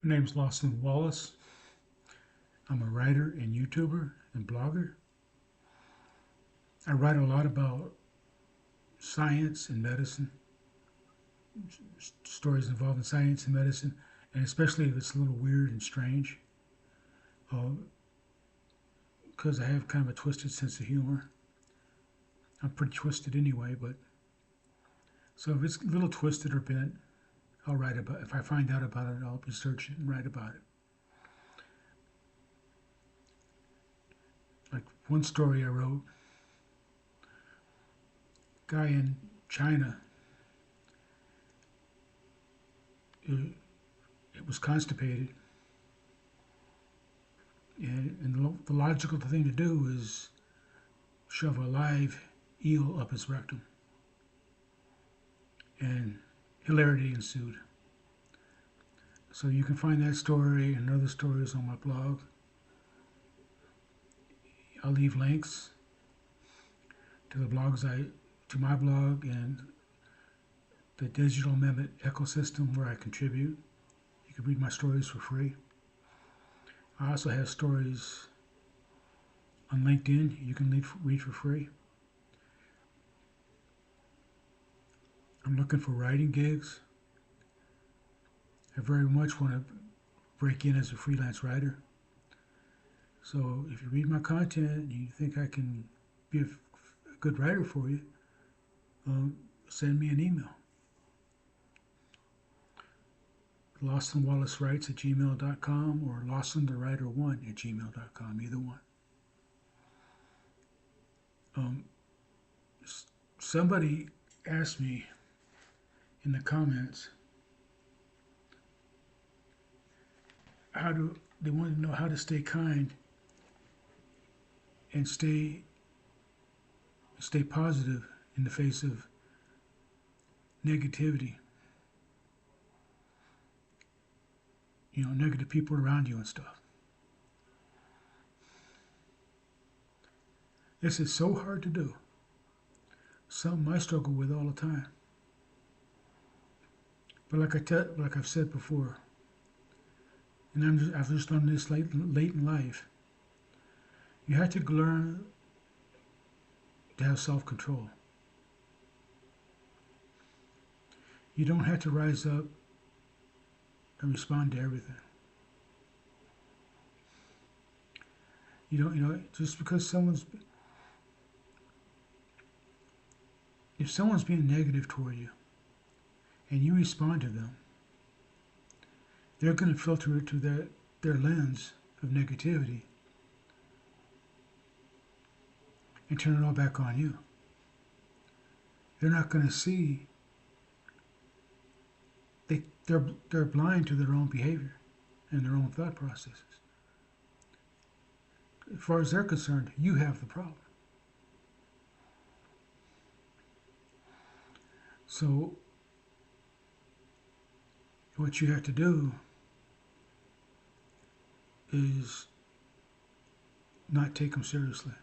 My name's Lawson Wallace. I'm a writer and YouTuber and blogger. I write a lot about science and medicine, stories involving science and medicine, and especially if it's a little weird and strange, because I have kind of a twisted sense of humor. I'm pretty twisted anyway, but so if it's a little twisted or bent, I'll write about it. If I find out about it, I'll research it and write about it. Like one story I wrote, guy in China, it was constipated, and the logical thing to do is shove a live eel up his rectum, and hilarity ensued. So you can find that story and other stories on my blog. I'll leave links to to my blog and the digital method ecosystem where I contribute. You can read my stories for free. I also have stories on LinkedIn you can read for free. I'm looking for writing gigs. I very much want to break in as a freelance writer. So if you read my content and you think I can be a good writer for you, send me an email. LawsonWallaceWrites@gmail.com or LawsonTheWriter1@gmail.com, either one. Somebody asked me in the comments they wanted to know how to stay kind and stay positive in the face of negativity. You know, negative people around you and stuff. This is so hard to do. Something I struggle with all the time. But like I've said before, and I've just learned this late in life, you have to learn to have self-control. You don't have to rise up and respond to everything. Just because if someone's being negative toward you and you respond to them, they're going to filter it to their lens of negativity and turn it all back on you. They're not going to see. They're blind to their own behavior and their own thought processes. As far as they're concerned, you have the problem. So what you have to do is not take them seriously.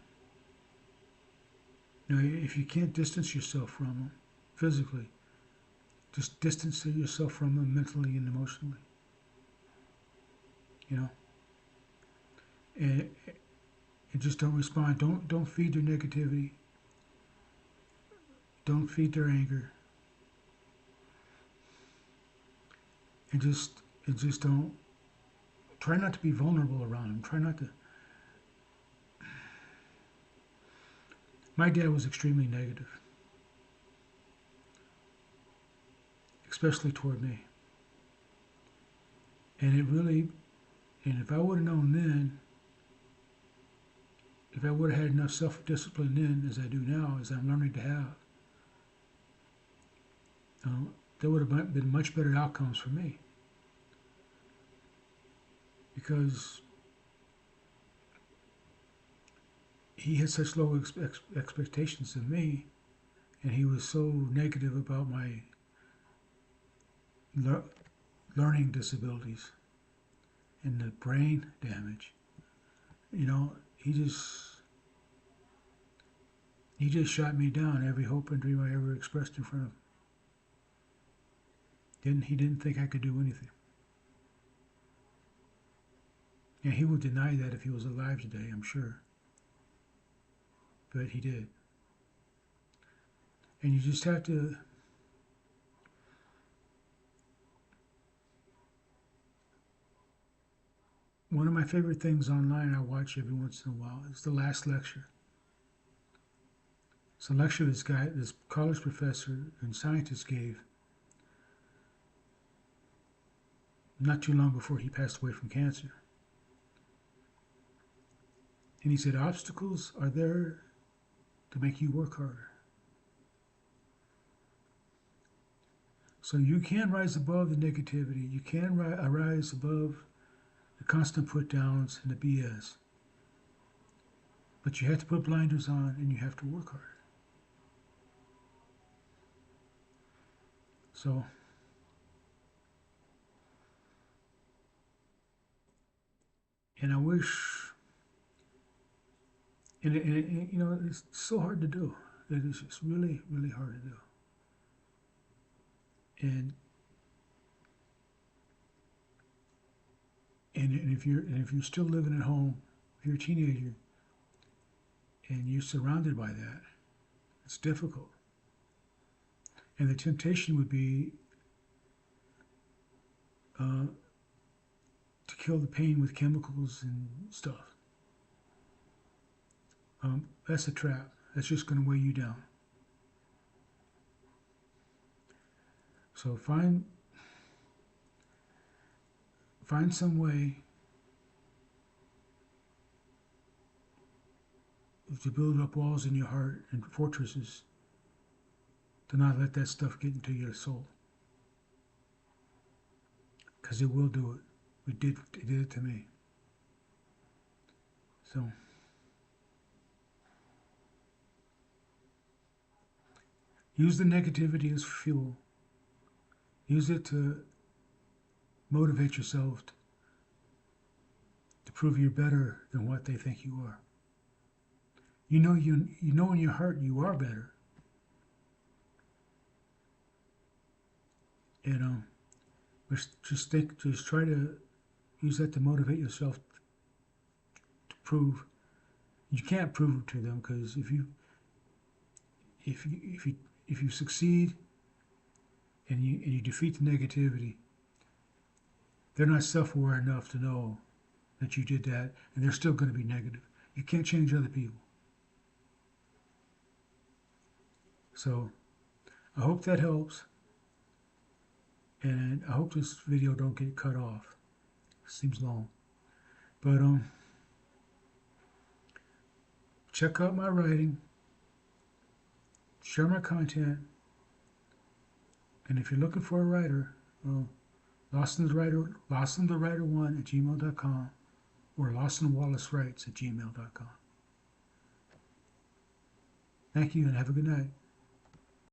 Now, if you can't distance yourself from them physically, just distance yourself from them mentally and emotionally. You know, and just don't respond. Don't feed their negativity. Don't feed their anger. And just don't. Try not to be vulnerable around them. Try not to. My dad was extremely negative, especially toward me. And if I would have known then, if I would have had enough self-discipline then as I do now, as I'm learning to have, there would have been much better outcomes for me. Because he had such low expectations of me, and he was so negative about my learning disabilities and the brain damage. You know, he just shot me down every hope and dream I ever expressed in front of him. He didn't think I could do anything. And he would deny that if he was alive today, I'm sure. But he did. And you just have to one of my favorite things online I watch every once in a while is the last lecture. It's a lecture this college professor and scientist gave not too long before he passed away from cancer. And he said, obstacles are there to make you work harder. So you can rise above the negativity. You can rise above the constant put downs and the BS. But you have to put blinders on and you have to work harder. So, and I wish, and you know, it's so hard to do. It is just really, really hard to do. And if you're still living at home, if you're a teenager, and you're surrounded by that, it's difficult. And the temptation would be to kill the pain with chemicals and stuff. That's a trap. That's just going to weigh you down. So find some way to build up walls in your heart and fortresses to not let that stuff get into your soul. Because it will do it. It did it to me. So use the negativity as fuel. Use it to motivate yourself to prove you're better than what they think you are. You know in your heart you are better. Just try to use that to motivate yourself to prove. You can't prove it to them, because if you succeed and you defeat the negativity, they're not self-aware enough to know that you did that, and they're still going to be negative. You can't change other people. So I hope that helps, and I hope this video don't get cut off. It seems long, but check out my writing, share my content, and if you're looking for a writer, Lawson the Writer 1 at gmail.com or Lawson Wallace Writes at gmail.com. Thank you and have a good night.